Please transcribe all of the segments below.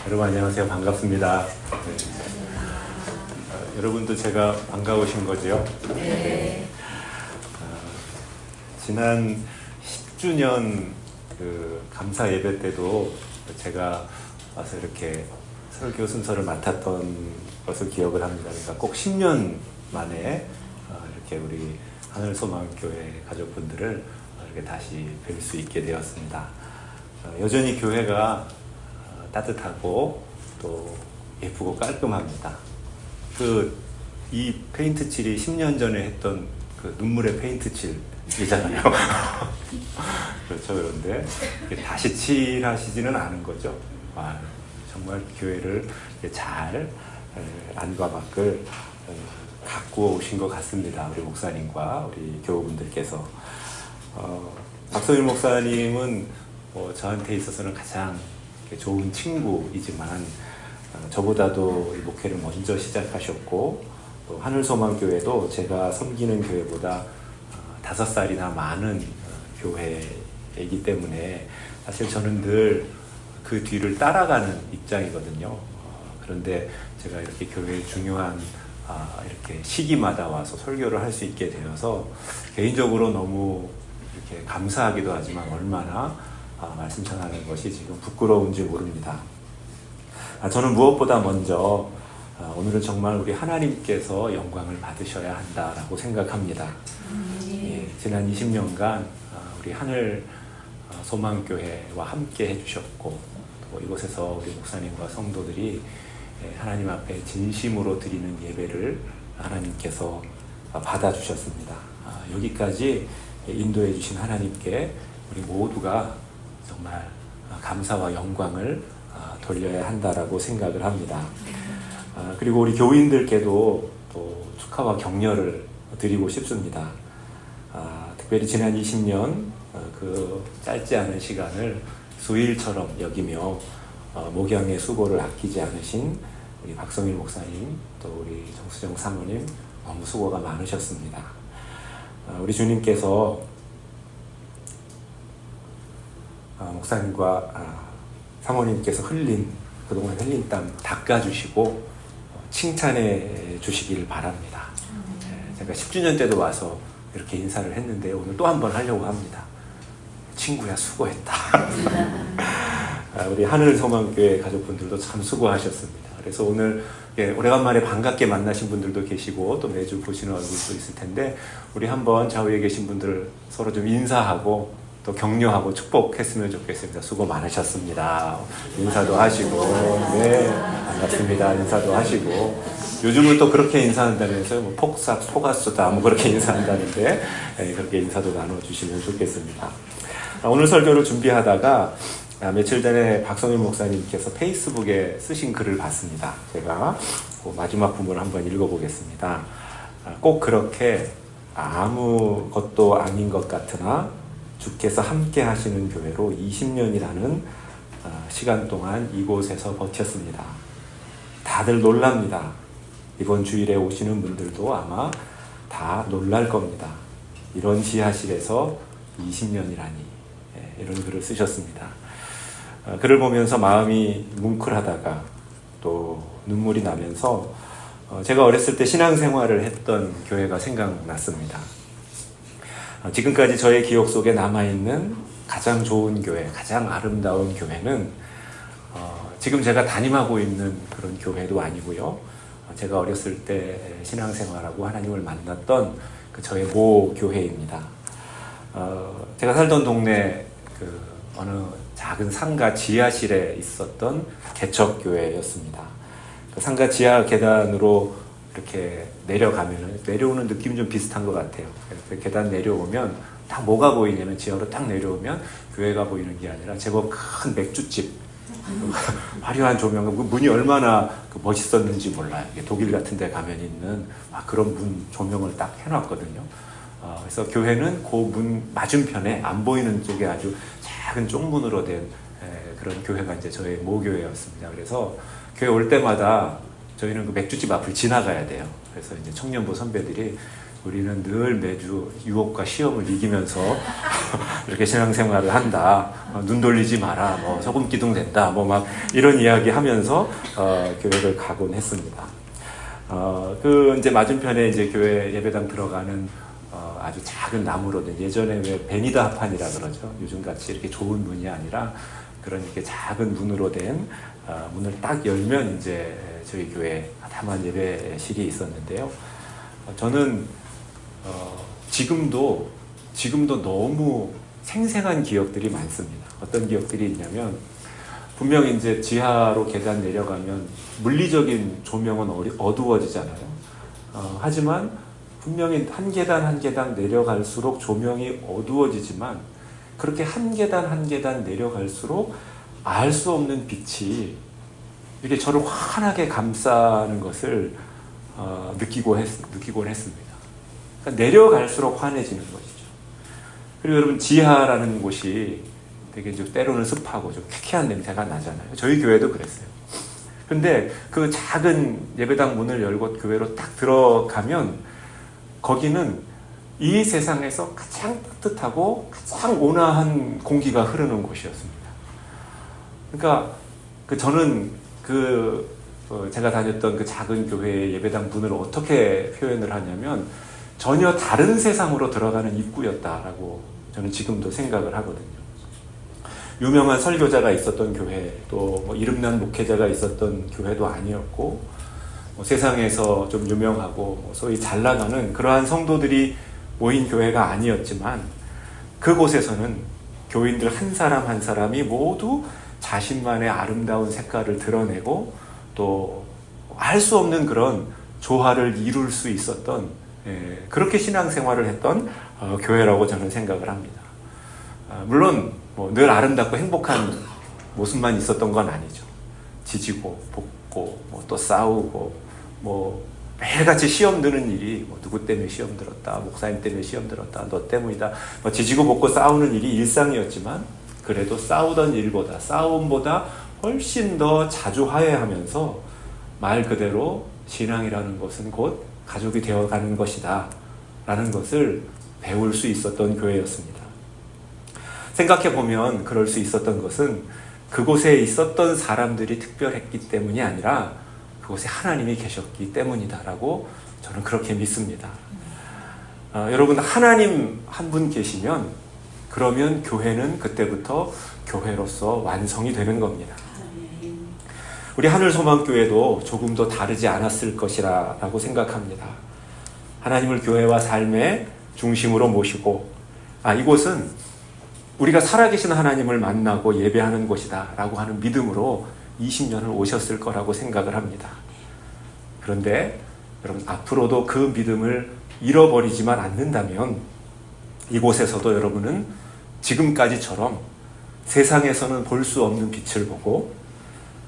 여러분 안녕하세요. 반갑습니다. 여러분도 제가 반가우신 거죠? 네. 지난 10주년 그 감사 예배 때도 제가 와서 이렇게 설교 순서를 맡았던 것을 기억을 합니다. 그러니까 꼭 10년 만에 이렇게 우리 하늘소망교회 가족분들을 이렇게 다시 뵐 수 있게 되었습니다. 여전히 교회가 따뜻하고 또 예쁘고 깔끔합니다. 이 페인트 칠이 10년 전에 했던 그 눈물의 페인트 칠이잖아요. 그렇죠. 그런데 다시 칠하시지는 않은 거죠. 정말 교회를 잘 안과 밖을 가꾸어 오신 것 같습니다. 우리 목사님과 우리 교우분들께서. 박성일 목사님은 저한테 있어서는 가장 좋은 친구이지만 저보다도 이 목회를 먼저 시작하셨고 또 하늘소망교회도 제가 섬기는 교회보다 5살이나 많은 교회이기 때문에 사실 저는 늘 그 뒤를 따라가는 입장이거든요. 그런데 제가 이렇게 교회의 중요한 이렇게 시기마다 와서 설교를 할 수 있게 되어서 개인적으로 너무 이렇게 감사하기도 하지만 얼마나 말씀 전하는 것이 지금 부끄러운지 모릅니다. 저는 무엇보다 먼저 오늘은 정말 우리 하나님께서 영광을 받으셔야 한다라고 생각합니다. 지난 20년간 우리 하늘 소망교회와 함께 해주셨고 또 이곳에서 우리 목사님과 성도들이 하나님 앞에 진심으로 드리는 예배를 하나님께서 받아주셨습니다. 여기까지 인도해 주신 하나님께 우리 모두가 정말 감사와 영광을 돌려야 한다라고 생각을 합니다. 그리고 우리 교인들께도 또 축하와 격려를 드리고 싶습니다. 특별히 지난 20년 그 짧지 않은 시간을 수일처럼 여기며 목양의 수고를 아끼지 않으신 우리 박성일 목사님 또 우리 정수정 사모님 너무 수고가 많으셨습니다. 우리 주님께서 목사님과 사모님께서 그동안 흘린 땀 닦아주시고 칭찬해 주시길 바랍니다. 제가 10주년 때도 와서 이렇게 인사를 했는데 오늘 또 한 번 하려고 합니다. 친구야 수고했다. 우리 하늘소망교회 가족분들도 참 수고하셨습니다. 그래서 오늘 오래간만에 반갑게 만나신 분들도 계시고 또 매주 보시는 얼굴도 있을 텐데 우리 한번 좌우에 계신 분들 서로 좀 인사하고 또 격려하고 축복했으면 좋겠습니다. 수고 많으셨습니다. 인사도 하시고 네 반갑습니다. 인사도 하시고 요즘은 또 그렇게 인사한다면서요. 폭삭 소가수다 그렇게 인사한다는데 그렇게 인사도 나눠주시면 좋겠습니다. 오늘 설교를 준비하다가 며칠 전에 박성일 목사님께서 페이스북에 쓰신 글을 봤습니다. 제가 마지막 부분을 한번 읽어보겠습니다. 꼭 그렇게 아무것도 아닌 것 같으나 주께서 함께 하시는 교회로 20년이라는 시간 동안 이곳에서 버텼습니다. 다들 놀랍니다. 이번 주일에 오시는 분들도 아마 다 놀랄 겁니다. 이런 지하실에서 20년이라니 이런 글을 쓰셨습니다. 글을 보면서 마음이 뭉클하다가 또 눈물이 나면서 제가 어렸을 때 신앙생활을 했던 교회가 생각났습니다. 지금까지 저의 기억 속에 남아있는 가장 좋은 교회, 가장 아름다운 교회는 지금 제가 담임하고 있는 그런 교회도 아니고요. 제가 어렸을 때 신앙생활하고 하나님을 만났던 저의 모 교회입니다. 제가 살던 동네 어느 작은 상가 지하실에 있었던 개척교회였습니다. 그 상가 지하 계단으로 이렇게 내려오는 느낌이 좀 비슷한 것 같아요. 그 계단 내려오면 딱 뭐가 보이냐면 지하로 딱 내려오면 교회가 보이는 게 아니라 제법 큰 맥주집 화려한 조명, 문이 얼마나 멋있었는지 몰라요. 독일 같은 데 가면 있는 그런 문 조명을 딱 해놨거든요. 그래서 교회는 그 문 맞은편에 안 보이는 쪽에 아주 작은 쪽문으로 된 그런 교회가 이제 저의 모교회였습니다. 그래서 교회 올 때마다 저희는 그 맥주집 앞을 지나가야 돼요. 그래서 이제 청년부 선배들이 우리는 늘 매주 유혹과 시험을 이기면서 이렇게 신앙생활을 한다. 눈 돌리지 마라. 뭐 소금 기둥 된다. 뭐 막 이런 이야기 하면서 교회를 가곤 했습니다. 그 이제 맞은편에 이제 교회 예배당 들어가는 아주 작은 나무로 된, 예전에 왜 베니다 합판이라 그러죠. 요즘 같이 이렇게 좋은 문이 아니라 그런 이렇게 작은 문으로 된 문을 딱 열면 이제 저희 교회 다만 예배실이 있었는데요. 저는 지금도 너무 생생한 기억들이 많습니다. 어떤 기억들이 있냐면, 분명히 이제 지하로 계단 내려가면 물리적인 조명은 어두워지잖아요. 하지만 분명히 한 계단 한 계단 내려갈수록 조명이 어두워지지만, 그렇게 한 계단 한 계단 내려갈수록 알 수 없는 빛이 이렇게 저를 환하게 감싸는 것을 느끼곤 했습니다. 그러니까 내려갈수록 환해지는 것이죠. 그리고 여러분, 지하라는 곳이 되게 좀 때로는 습하고 좀 쾌쾌한 냄새가 나잖아요. 저희 교회도 그랬어요. 근데 그 작은 예배당 문을 열고 교회로 딱 들어가면 거기는 이 세상에서 가장 따뜻하고 가장 온화한 공기가 흐르는 곳이었습니다. 그러니까 저는 제가 다녔던 그 작은 교회의 예배당 문을 어떻게 표현을 하냐면, 전혀 다른 세상으로 들어가는 입구였다라고 저는 지금도 생각을 하거든요. 유명한 설교자가 있었던 교회, 또 뭐 이름난 목회자가 있었던 교회도 아니었고, 뭐 세상에서 좀 유명하고 소위 잘 나가는 그러한 성도들이 모인 교회가 아니었지만, 그곳에서는 교인들 한 사람 한 사람이 모두 자신만의 아름다운 색깔을 드러내고 또 알 수 없는 그런 조화를 이룰 수 있었던, 그렇게 신앙생활을 했던 교회라고 저는 생각을 합니다. 물론 뭐 늘 아름답고 행복한 모습만 있었던 건 아니죠. 지지고 볶고 뭐 또 싸우고 뭐 매일같이 시험 드는 일이, 뭐 누구 때문에 시험 들었다, 목사님 때문에 시험 들었다, 너 때문이다, 뭐 지지고 볶고 싸우는 일이 일상이었지만, 그래도 싸움보다 훨씬 더 자주 화해하면서, 말 그대로 신앙이라는 것은 곧 가족이 되어가는 것이다 라는 것을 배울 수 있었던 교회였습니다. 생각해보면 그럴 수 있었던 것은 그곳에 있었던 사람들이 특별했기 때문이 아니라 그곳에 하나님이 계셨기 때문이다라고 저는 그렇게 믿습니다. 여러분, 하나님 한 분 계시면 그러면 교회는 그때부터 교회로서 완성이 되는 겁니다. 우리 하늘소망교회도 조금 더 다르지 않았을 것이라고 생각합니다. 하나님을 교회와 삶의 중심으로 모시고, 이곳은 우리가 살아계신 하나님을 만나고 예배하는 곳이다 라고 하는 믿음으로 20년을 오셨을 거라고 생각을 합니다. 그런데 여러분, 앞으로도 그 믿음을 잃어버리지만 않는다면 이곳에서도 여러분은 지금까지처럼 세상에서는 볼 수 없는 빛을 보고,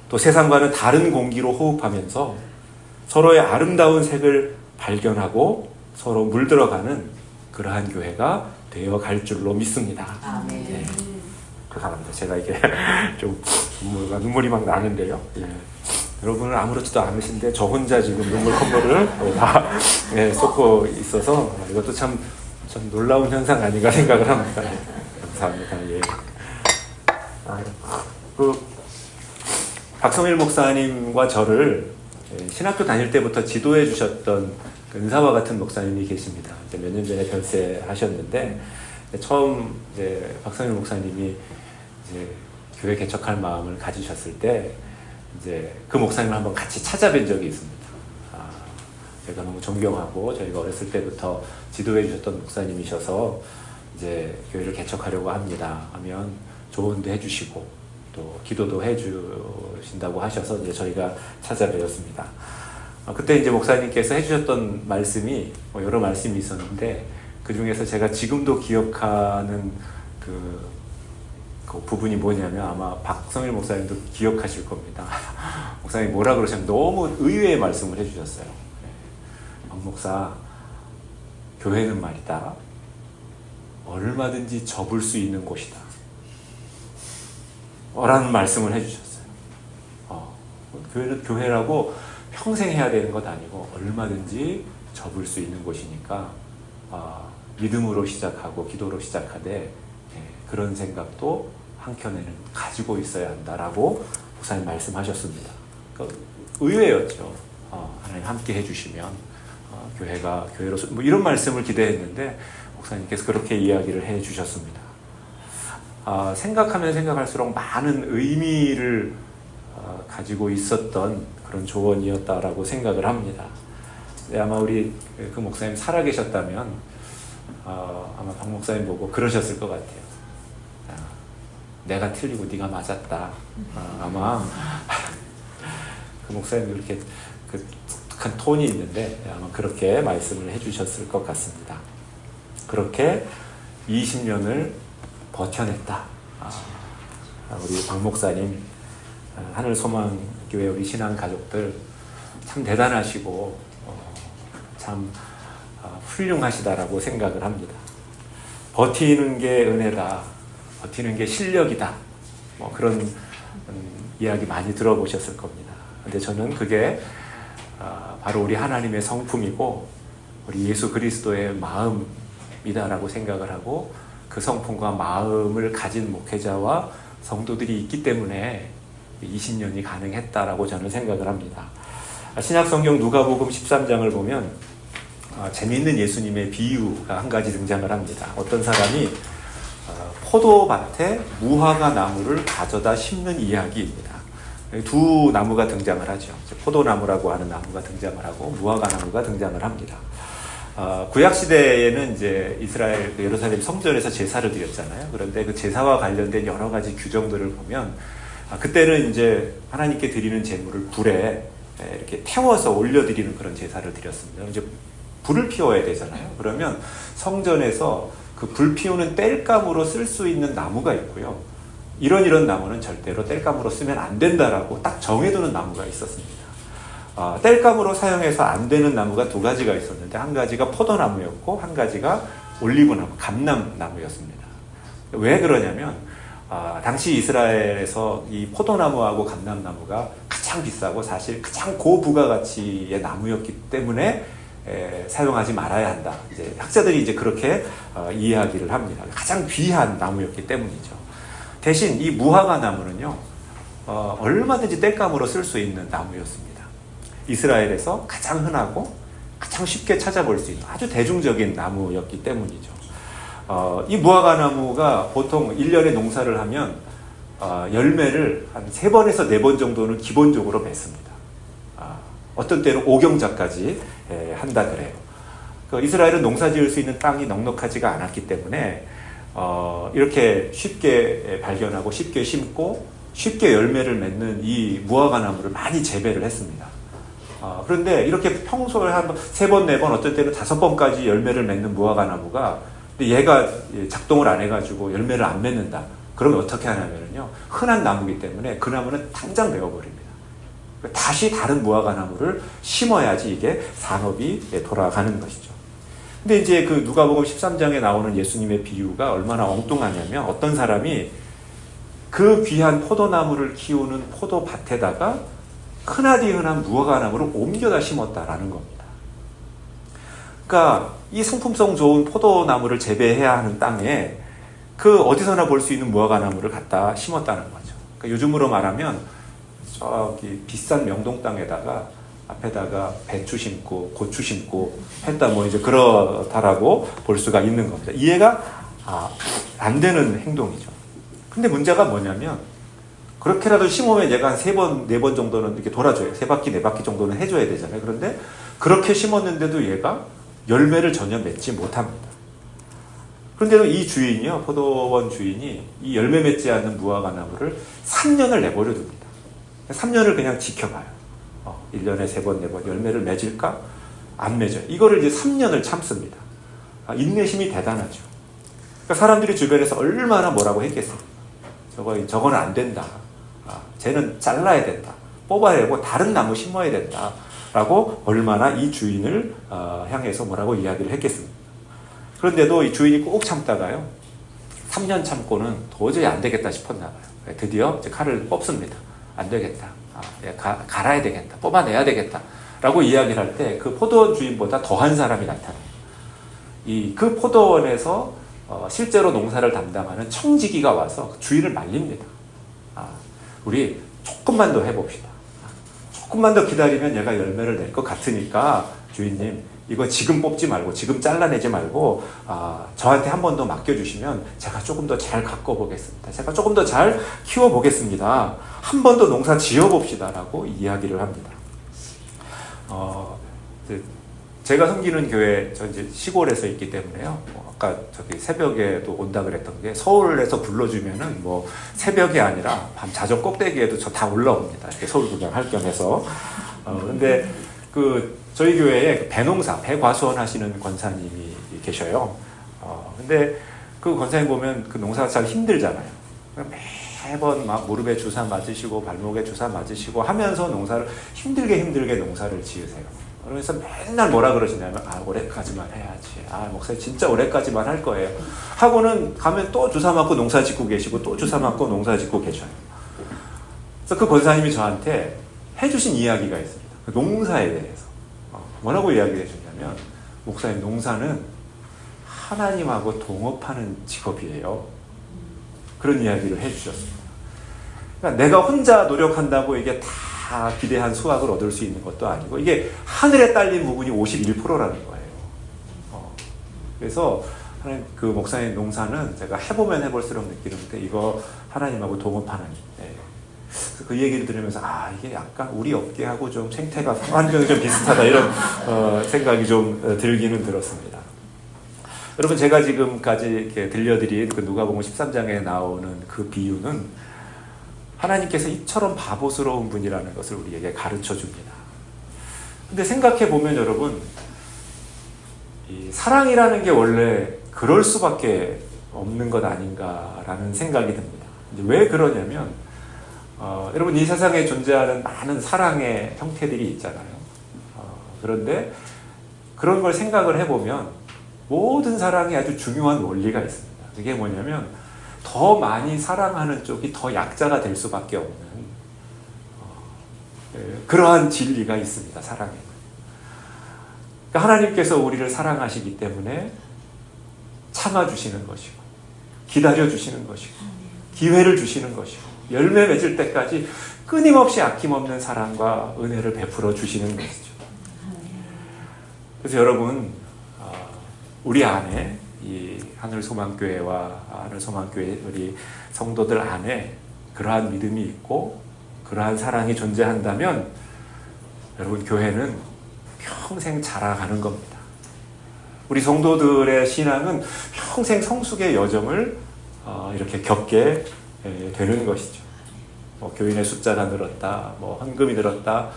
또 세상과는 다른 공기로 호흡하면서 서로의 아름다운 색을 발견하고 서로 물들어가는 그러한 교회가 되어갈 줄로 믿습니다. 네. 감사합니다. 제가 이게 좀 눈물이 막 나는데요. 여러분은 아무렇지도 않으신데 저 혼자 지금 눈물 콧물을 다 쏟고 있어서 이것도 참 놀라운 현상 아닌가 생각을 합니다. 감사합니다. 박성일 목사님과 저를 신학교 다닐 때부터 지도해 주셨던 은사와 같은 목사님이 계십니다. 이제 몇 년 전에 별세하셨는데, 처음 이제 박성일 목사님이 이제 교회 개척할 마음을 가지셨을 때 이제 그 목사님을 한번 같이 찾아뵌 적이 있습니다. 제가 너무 존경하고 저희가 어렸을 때부터 지도해 주셨던 목사님이셔서 이제 교회를 개척하려고 합니다 하면 조언도 해주시고 또 기도도 해주신다고 하셔서 이제 저희가 찾아뵈었습니다. 그때 이제 목사님께서 해주셨던 말씀이 여러 말씀이 있었는데, 그 중에서 제가 지금도 기억하는 그 부분이 뭐냐면, 아마 박성일 목사님도 기억하실 겁니다. 목사님이 뭐라 그러셨냐면 너무 의외의 말씀을 해주셨어요. 박 목사, 교회는 말이다, 얼마든지 접을 수 있는 곳이다 라는 말씀을 해주셨어요. 교회라고 평생 해야 되는 것 아니고 얼마든지 접을 수 있는 곳이니까 믿음으로 시작하고 기도로 시작하되 그런 생각도 한켠에는 가지고 있어야 한다라고 목사님 말씀하셨습니다. 그러니까 의외였죠. 하나님 함께 해주시면 교회로서 뭐 이런 말씀을 기대했는데 목사님께서 그렇게 이야기를 해주셨습니다. 생각하면 생각할수록 많은 의미를 가지고 있었던 그런 조언이었다라고 생각을 합니다. 아마 우리 그 목사님 살아계셨다면 아마 박 목사님 보고 그러셨을 것 같아요. 내가 틀리고 네가 맞았다. 아마 그 목사님 이렇게 그 독특한 톤이 있는데 아마 그렇게 말씀을 해주셨을 것 같습니다. 그렇게 20년을 버텨냈다. 우리 박 목사님, 하늘소망교회 우리 신앙 가족들 참 대단하시고 참 훌륭하시다라고 생각을 합니다. 버티는 게 은혜다. 버티는 게 실력이다. 뭐 그런 이야기 많이 들어보셨을 겁니다. 근데 저는 그게 바로 우리 하나님의 성품이고 우리 예수 그리스도의 마음이다라고 생각을 하고 그 성품과 마음을 가진 목회자와 성도들이 있기 때문에 20년이 가능했다라고 저는 생각을 합니다. 신약성경 누가복음 13장을 보면 재미있는 예수님의 비유가 한 가지 등장을 합니다. 어떤 사람이 포도밭에 무화과 나무를 가져다 심는 이야기입니다. 두 나무가 등장을 하죠. 포도나무라고 하는 나무가 등장을 하고 무화과 나무가 등장을 합니다. 구약 시대에는 이제 이스라엘 예루살렘 성전에서 제사를 드렸잖아요. 그런데 그 제사와 관련된 여러 가지 규정들을 보면 그때는 이제 하나님께 드리는 제물을 불에 이렇게 태워서 올려드리는 그런 제사를 드렸습니다. 이제 불을 피워야 되잖아요. 그러면 성전에서 그 불 피우는 땔감으로 쓸 수 있는 나무가 있고요. 이런 나무는 절대로 땔감으로 쓰면 안 된다라고 딱 정해두는 나무가 있었습니다. 땔감으로 사용해서 안 되는 나무가 두 가지가 있었는데 한 가지가 포도나무였고 한 가지가 올리브나무, 감람나무였습니다. 왜 그러냐면 당시 이스라엘에서 이 포도나무하고 감람나무가 가장 비싸고 사실 가장 고부가가치의 나무였기 때문에 사용하지 말아야 한다. 이제 학자들이 이제 그렇게 이야기를 합니다. 가장 귀한 나무였기 때문이죠. 대신 이 무화과 나무는요, 얼마든지 땔감으로 쓸 수 있는 나무였습니다. 이스라엘에서 가장 흔하고 가장 쉽게 찾아볼 수 있는 아주 대중적인 나무였기 때문이죠. 이 무화과 나무가 보통 1년에 농사를 하면 열매를 한 3번에서 4번 정도는 기본적으로 맺습니다. 어떤 때는 5경작까지 한다 그래요. 이스라엘은 농사 지을 수 있는 땅이 넉넉하지가 않았기 때문에 이렇게 쉽게 발견하고 쉽게 심고 쉽게 열매를 맺는 이 무화과 나무를 많이 재배를 했습니다. 그런데 이렇게 평소에 한 3번, 4번, 어떤 때는 5번까지 열매를 맺는 무화과 나무가 얘가 작동을 안 해가지고 열매를 안 맺는다. 그러면 어떻게 하냐면요. 흔한 나무이기 때문에 그 나무는 당장 베어버립니다. 다시 다른 무화과 나무를 심어야지 이게 산업이 돌아가는 것이죠. 근데 이제 그 누가복음 13장에 나오는 예수님의 비유가 얼마나 엉뚱하냐면 어떤 사람이 그 귀한 포도나무를 키우는 포도밭에다가 흔하디 흔한 무화과 나무를 옮겨다 심었다라는 겁니다. 그러니까 이 상품성 좋은 포도나무를 재배해야 하는 땅에 그 어디서나 볼 수 있는 무화과 나무를 갖다 심었다는 거죠. 그러니까 요즘으로 말하면 저기 비싼 명동 땅에다가 앞에다가 배추 심고 고추 심고 했다 뭐 이제 그렇다라고 볼 수가 있는 겁니다. 이해가 안 되는 행동이죠. 근데 문제가 뭐냐면 그렇게라도 심으면 얘가 한 3번, 4번 정도는 이렇게 돌아줘요. 3바퀴, 4바퀴 정도는 해줘야 되잖아요. 그런데 그렇게 심었는데도 얘가 열매를 전혀 맺지 못합니다. 그런데 이 주인이요, 포도원 주인이 이 열매 맺지 않는 무화과 나무를 3년을 내버려 둡니다. 3년을 그냥 지켜봐요. 1년에 3번, 4번 열매를 맺을까? 안 맺어요. 이거를 이제 3년을 참습니다. 인내심이 대단하죠. 그러니까 사람들이 주변에서 얼마나 뭐라고 했겠어요. 저거는 안 된다. 쟤는 잘라야 된다. 뽑아내고 다른 나무 심어야 된다. 라고 얼마나 이 주인을 향해서 뭐라고 이야기를 했겠습니까? 그런데도 이 주인이 꼭 참다가요. 3년 참고는 도저히 안 되겠다 싶었나 봐요. 드디어 이제 칼을 뽑습니다. 안 되겠다. 갈아야 되겠다. 뽑아내야 되겠다. 라고 이야기를 할 때 그 포도원 주인보다 더한 사람이 나타나요. 그 포도원에서 실제로 농사를 담당하는 청지기가 와서 주인을 말립니다. 우리 조금만 더 해봅시다. 조금만 더 기다리면 얘가 열매를 낼 것 같으니까 주인님, 이거 지금 뽑지 말고, 지금 잘라내지 말고, 저한테 한 번 더 맡겨주시면 제가 조금 더 잘 가꿔보겠습니다. 제가 조금 더 잘 키워보겠습니다. 한 번 더 농사 지어봅시다. 라고 이야기를 합니다. 제가 섬기는 교회, 저 이제 시골에서 있기 때문에요. 아까 저기 새벽에도 온다 그랬던 게 서울에서 불러주면은 뭐 새벽이 아니라 밤 자정 꼭대기에도 저 다 올라옵니다. 이렇게 서울 구경할 겸 해서. 근데 저희 교회에 배농사, 배과수원 하시는 권사님이 계셔요. 근데 그 권사님 보면 그 농사가 참 힘들잖아요. 매번 막 무릎에 주사 맞으시고 발목에 주사 맞으시고 하면서 농사를 힘들게 농사를 지으세요. 그래서 맨날 뭐라 그러시냐면 올해까지만 해야지. 목사님 진짜 올해까지만 할 거예요. 하고는 가면 또 주사 맞고 농사 짓고 계시고 또 주사 맞고 농사 짓고 계셔요. 그래서 그 권사님이 저한테 해주신 이야기가 있습니다. 그 농사에 대해서. 뭐라고 이야기해 주냐면, 목사님, 농사는 하나님하고 동업하는 직업이에요. 그런 이야기를 해주셨습니다. 그러니까 내가 혼자 노력한다고 이게 다 기대한 수확을 얻을 수 있는 것도 아니고, 이게 하늘에 딸린 부분이 51%라는 거예요. 그래서 그 목사님, 농사는 제가 해보면 해볼수록 느끼는데 이거 하나님하고 동업하는. 그 얘기를 들으면서 이게 약간 우리 업계하고 좀 생태가 환경이 좀 비슷하다, 이런 생각이 좀 들기는 들었습니다. 여러분, 제가 지금까지 이렇게 들려드린 그 누가복음 13장에 나오는 그 비유는 하나님께서 이처럼 바보스러운 분이라는 것을 우리에게 가르쳐 줍니다. 근데 생각해 보면 여러분, 이 사랑이라는 게 원래 그럴 수밖에 없는 것 아닌가라는 생각이 듭니다. 왜 그러냐면, 여러분, 이 세상에 존재하는 많은 사랑의 형태들이 있잖아요. 그런데 그런 걸 생각을 해보면 모든 사랑이 아주 중요한 원리가 있습니다. 그게 뭐냐면, 더 많이 사랑하는 쪽이 더 약자가 될 수밖에 없는 그러한 진리가 있습니다. 사랑에. 그러니까 하나님께서 우리를 사랑하시기 때문에 참아주시는 것이고, 기다려주시는 것이고, 기회를 주시는 것이고, 열매 맺을 때까지 끊임없이 아낌없는 사랑과 은혜를 베풀어 주시는 것이죠. 그래서 여러분, 우리 안에 이 하늘소망교회와 하늘소망교회 우리 성도들 안에 그러한 믿음이 있고 그러한 사랑이 존재한다면 여러분, 교회는 평생 자라가는 겁니다. 우리 성도들의 신앙은 평생 성숙의 여정을 이렇게 겪게 되는 것이죠. 교인의 숫자가 늘었다, 헌금이 늘었다,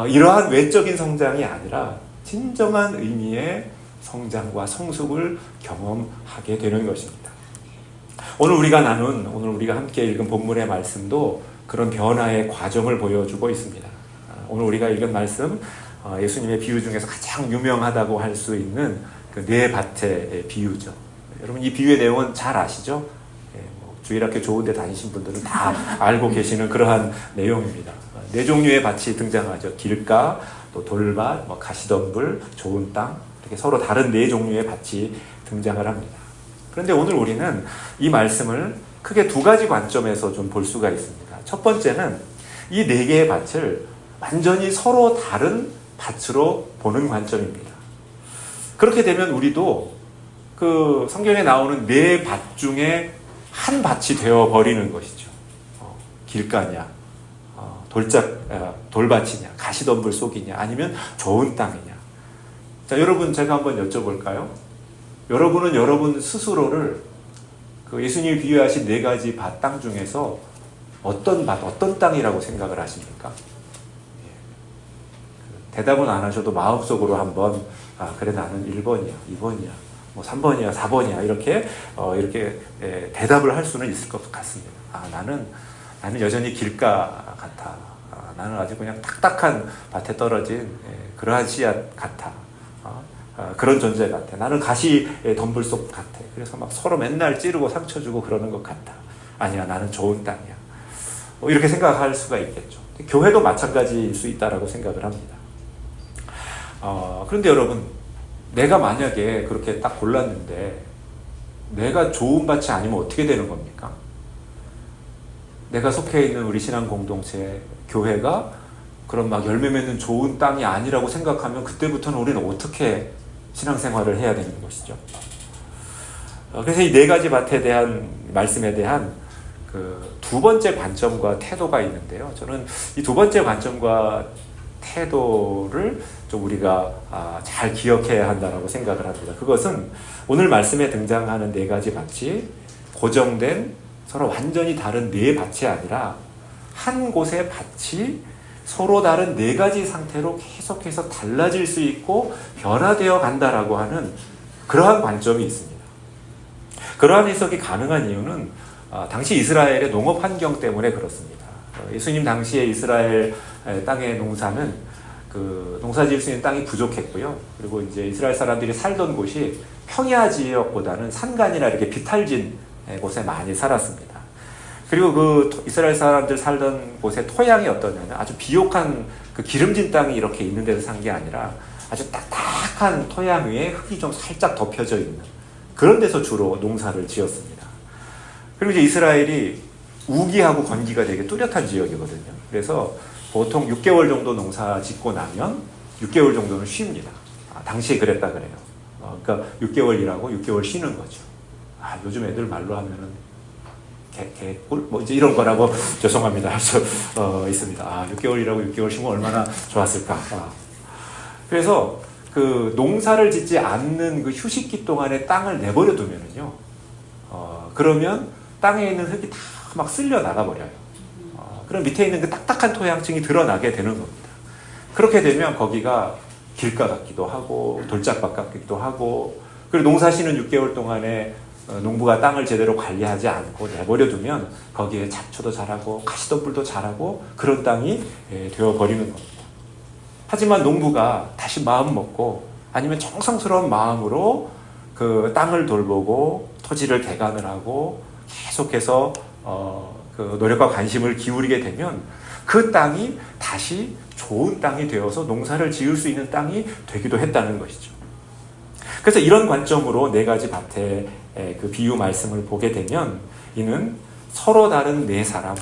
이러한 외적인 성장이 아니라 진정한 의미의 성장과 성숙을 경험하게 되는 것입니다. 오늘 우리가 함께 읽은 본문의 말씀도 그런 변화의 과정을 보여주고 있습니다. 오늘 우리가 읽은 말씀, 예수님의 비유 중에서 가장 유명하다고 할 수 있는 그 네 밭의 비유죠. 여러분, 이 비유의 내용은 잘 아시죠? 주일학교 좋은 데 다니신 분들은 다 알고 계시는 그러한 내용입니다. 네 종류의 밭이 등장하죠. 길가, 또 돌밭, 가시덤불, 좋은 땅, 이렇게 서로 다른 네 종류의 밭이 등장을 합니다. 그런데 오늘 우리는 이 말씀을 크게 두 가지 관점에서 좀 볼 수가 있습니다. 첫 번째는 이 네 개의 밭을 완전히 서로 다른 밭으로 보는 관점입니다. 그렇게 되면 우리도 그 성경에 나오는 네 밭 중에 한 밭이 되어버리는 것이죠. 길가냐, 돌밭이냐, 가시덤불 속이냐, 아니면 좋은 땅이냐. 자, 여러분, 제가 한번 여쭤볼까요? 여러분은 여러분 스스로를 그 예수님이 비유하신 네 가지 밭 땅 중에서 어떤 밭, 어떤 땅이라고 생각을 하십니까? 대답은 안 하셔도 마음속으로 한번, 그래, 나는 1번이야, 2번이야, 3번이야, 4번이야, 이렇게 대답을 할 수는 있을 것 같습니다. 나는 여전히 길가 같아. 나는 아주 그냥 딱딱한 밭에 떨어진 그러한 씨앗 같아. 그런 존재 같아. 나는 가시 덤불 속 같아. 그래서 막 서로 맨날 찌르고 상처 주고 그러는 것 같아. 아니야, 나는 좋은 땅이야. 이렇게 생각할 수가 있겠죠. 교회도 마찬가지일 수 있다라고 생각을 합니다. 그런데 여러분, 내가 만약에 그렇게 딱 골랐는데 내가 좋은 밭이 아니면 어떻게 되는 겁니까? 내가 속해 있는 우리 신앙 공동체, 교회가 그런 막 열매 맺는 좋은 땅이 아니라고 생각하면 그때부터는 우리는 어떻게 신앙생활을 해야 되는 것이죠? 그래서 이 네 가지 밭에 대한 말씀에 대한 그 두 번째 관점과 태도가 있는데요. 저는 이 두 번째 관점과 태도를 좀 우리가 잘 기억해야 한다고 생각을 합니다. 그것은 오늘 말씀에 등장하는 네 가지 밭이 고정된 서로 완전히 다른 네 밭이 아니라 한 곳의 밭이 서로 다른 네 가지 상태로 계속해서 달라질 수 있고 변화되어 간다라고 하는 그러한 관점이 있습니다. 그러한 해석이 가능한 이유는 당시 이스라엘의 농업 환경 때문에 그렇습니다. 예수님 당시에 이스라엘 땅의 농사는 그 농사 지을 수 있는 땅이 부족했고요. 그리고 이제 이스라엘 사람들이 살던 곳이 평야 지역보다는 산간이나 이렇게 비탈진 곳에 많이 살았습니다. 그리고 그 이스라엘 사람들 살던 곳의 토양이 어떠냐면 아주 비옥한 그 기름진 땅이 이렇게 있는 데서 산 게 아니라 아주 딱딱한 토양 위에 흙이 좀 살짝 덮여져 있는 그런 데서 주로 농사를 지었습니다. 그리고 이제 이스라엘이 우기하고 건기가 되게 뚜렷한 지역이거든요. 그래서 보통 6개월 정도 농사 짓고 나면 6개월 정도는 쉽니다. 당시에 그랬다 그래요. 그러니까 6개월이라고 6개월 쉬는 거죠. 요즘 애들 말로 하면은 개꿀? 뭐 이제 이런 거라고 죄송합니다. 할 수 있습니다. 6개월이라고 6개월 쉬면 얼마나 좋았을까. 그래서 그 농사를 짓지 않는 그 휴식기 동안에 땅을 내버려 두면은요. 그러면 땅에 있는 흙이 다 막 쓸려 나가버려요. 그럼 밑에 있는 그 딱딱한 토양층이 드러나게 되는 겁니다. 그렇게 되면 거기가 길가 같기도 하고 돌짝밭 같기도 하고 그리고 농사 쉬는 6개월 동안에 농부가 땅을 제대로 관리하지 않고 내버려 두면 거기에 잡초도 자라고 가시덤불도 자라고 그런 땅이 되어버리는 겁니다. 하지만 농부가 다시 마음 먹고 아니면 정성스러운 마음으로 그 땅을 돌보고 토지를 개간을 하고 계속해서 그 노력과 관심을 기울이게 되면 그 땅이 다시 좋은 땅이 되어서 농사를 지을 수 있는 땅이 되기도 했다는 것이죠. 그래서 이런 관점으로 네 가지 밭의 그 비유 말씀을 보게 되면 이는 서로 다른 네 사람,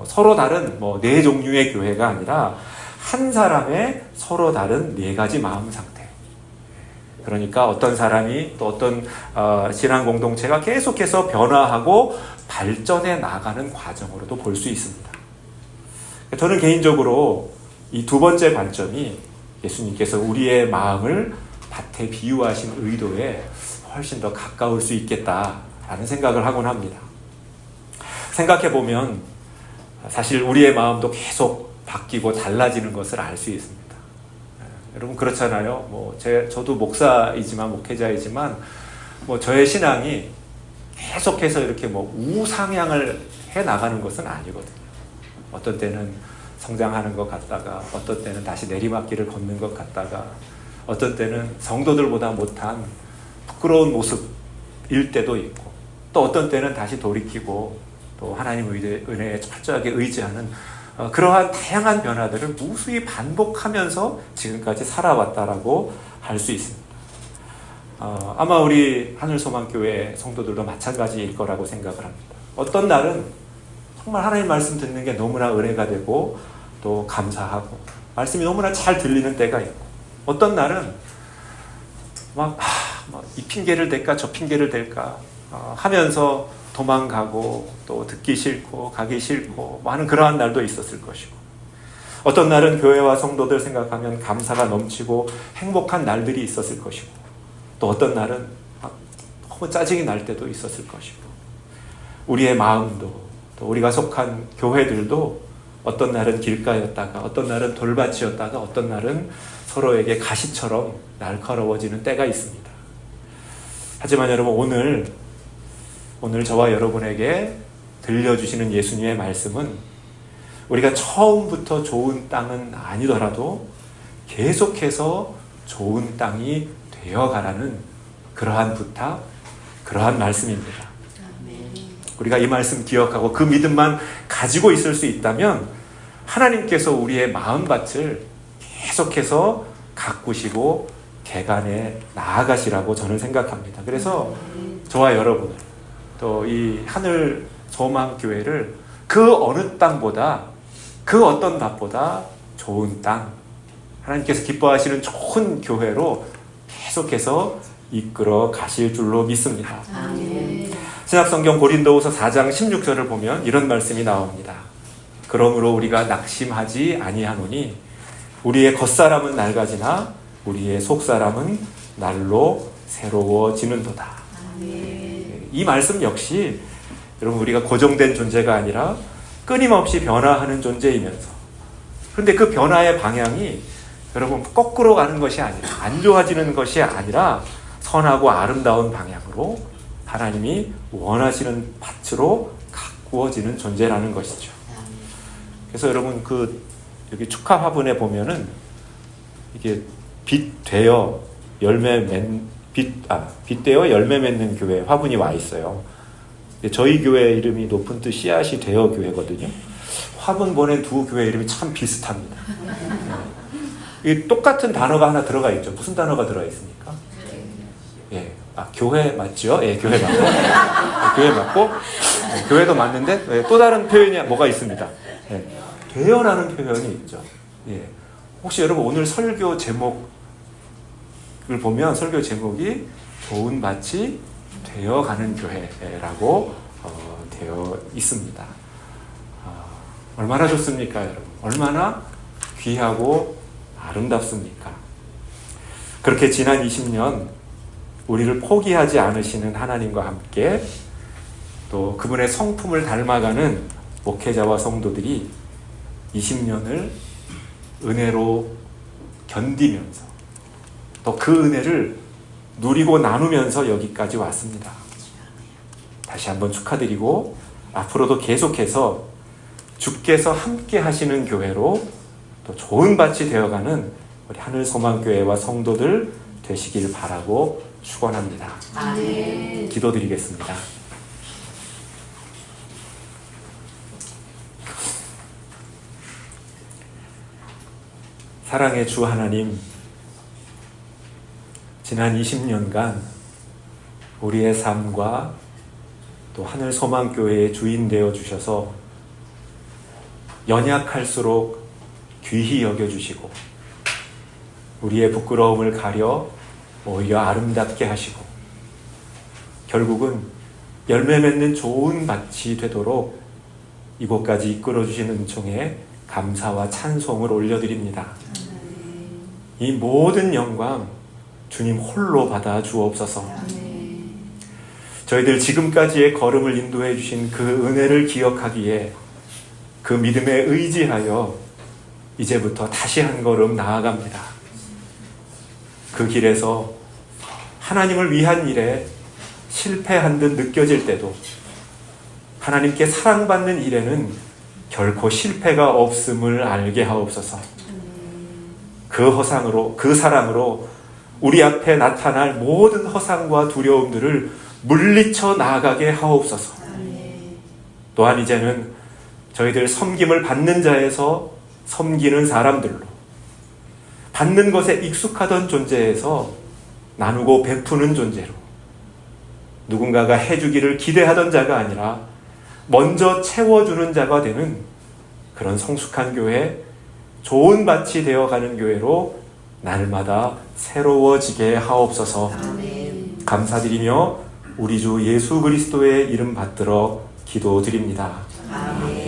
서로 다른 네 종류의 교회가 아니라 한 사람의 서로 다른 네 가지 마음 상태. 그러니까 어떤 사람이 또 어떤 신앙 공동체가 계속해서 변화하고 발전해 나가는 과정으로도 볼 수 있습니다. 저는 개인적으로 이 두 번째 관점이 예수님께서 우리의 마음을 밭에 비유하신 의도에 훨씬 더 가까울 수 있겠다라는 생각을 하곤 합니다. 생각해보면 사실 우리의 마음도 계속 바뀌고 달라지는 것을 알 수 있습니다. 여러분 그렇잖아요. 저도 목사이지만 목회자이지만 저의 신앙이 계속해서 이렇게 우상향을 해 나가는 것은 아니거든요. 어떤 때는 성장하는 것 같다가 어떤 때는 다시 내리막길을 걷는 것 같다가 어떤 때는 성도들보다 못한 부끄러운 모습일 때도 있고 또 어떤 때는 다시 돌이키고 또 하나님 은혜에 철저하게 의지하는 그러한 다양한 변화들을 무수히 반복하면서 지금까지 살아왔다라고 할 수 있습니다. 아마 우리 하늘소망교회 성도들도 마찬가지일 거라고 생각을 합니다. 어떤 날은 정말 하나님 말씀 듣는 게 너무나 은혜가 되고 또 감사하고 말씀이 너무나 잘 들리는 때가 있고 어떤 날은 이 핑계를 댈까 저 핑계를 댈까 하면서 도망가고 또 듣기 싫고 가기 싫고 하는 그러한 날도 있었을 것이고 어떤 날은 교회와 성도들 생각하면 감사가 넘치고 행복한 날들이 있었을 것이고 또 어떤 날은 너무 짜증이 날 때도 있었을 것이고 우리의 마음도 또 우리가 속한 교회들도 어떤 날은 길가였다가 어떤 날은 돌밭이었다가 어떤 날은 서로에게 가시처럼 날카로워지는 때가 있습니다. 하지만 여러분 오늘 저와 여러분에게 들려주시는 예수님의 말씀은 우리가 처음부터 좋은 땅은 아니더라도 계속해서 좋은 땅이 되어가라는 그러한 부탁, 그러한 말씀입니다. 우리가 이 말씀 기억하고 그 믿음만 가지고 있을 수 있다면 하나님께서 우리의 마음밭을 계속해서 가꾸시고 개간에 나아가시라고 저는 생각합니다. 그래서 저와 여러분을 또 이 하늘 소망교회를 그 어느 땅보다 그 어떤 밭보다 좋은 땅, 하나님께서 기뻐하시는 좋은 교회로 계속해서 이끌어 가실 줄로 믿습니다. 신약성경 고린도후서 4장 16절을 보면 이런 말씀이 나옵니다. 그러므로 우리가 낙심하지 아니하노니 우리의 겉사람은 낡아지나 우리의 속사람은 날로 새로워지는도다. 이 말씀 역시 여러분, 우리가 고정된 존재가 아니라 끊임없이 변화하는 존재이면서, 그런데 그 변화의 방향이 여러분 거꾸로 가는 것이 아니라, 안 좋아지는 것이 아니라 선하고 아름다운 방향으로 하나님이 원하시는 밭으로 가꾸어지는 존재라는 것이죠. 그래서 여러분, 여기 축하 화분에 보면은 이게 빛되어 열매 맺는 교회 화분이 와 있어요. 저희 교회 이름이 높은 뜻 씨앗이 되어 교회거든요. 화분 보낸 두 교회 이름이 참 비슷합니다. 이 똑같은 단어가 하나 들어가 있죠. 무슨 단어가 들어가 있습니까? 예, 교회 맞죠? 예, 교회 맞고, 교회 맞고, 교회도 맞는데 또 다른 표현이 뭐가 있습니다. 예, 되어라는 표현이 있죠. 예, 혹시 여러분 오늘 설교 제목을 보면 설교 제목이 좋은 밭이 되어가는 교회라고 되어 있습니다. 얼마나 좋습니까, 여러분? 얼마나 귀하고 아름답습니까? 그렇게 지난 20년 우리를 포기하지 않으시는 하나님과 함께 또 그분의 성품을 닮아가는 목회자와 성도들이 20년을 은혜로 견디면서 또 그 은혜를 누리고 나누면서 여기까지 왔습니다. 다시 한번 축하드리고 앞으로도 계속해서 주께서 함께 하시는 교회로 또 좋은 밭이 되어가는 우리 하늘소망교회와 성도들 되시길 바라고 축원합니다. 기도드리겠습니다. 사랑의 주 하나님, 지난 20년간 우리의 삶과 또 하늘소망교회의 주인 되어 주셔서 연약할수록 귀히 여겨주시고 우리의 부끄러움을 가려 오히려 아름답게 하시고 결국은 열매 맺는 좋은 밭이 되도록 이곳까지 이끌어주시는 은총에 감사와 찬송을 올려드립니다. 이 모든 영광 주님 홀로 받아 주옵소서. 저희들 지금까지의 걸음을 인도해 주신 그 은혜를 기억하기에 그 믿음에 의지하여 이제부터 다시 한 걸음 나아갑니다. 그 길에서 하나님을 위한 일에 실패한 듯 느껴질 때도 하나님께 사랑받는 일에는 결코 실패가 없음을 알게 하옵소서. 그 허상으로, 그 사랑으로 우리 앞에 나타날 모든 허상과 두려움들을 물리쳐 나아가게 하옵소서. 또한 이제는 저희들 섬김을 받는 자에서 섬기는 사람들로, 받는 것에 익숙하던 존재에서 나누고 베푸는 존재로, 누군가가 해주기를 기대하던 자가 아니라 먼저 채워주는 자가 되는 그런 성숙한 교회, 좋은 밭이 되어가는 교회로 날마다 새로워지게 하옵소서. 감사드리며 우리 주 예수 그리스도의 이름 받들어 기도드립니다. 아멘.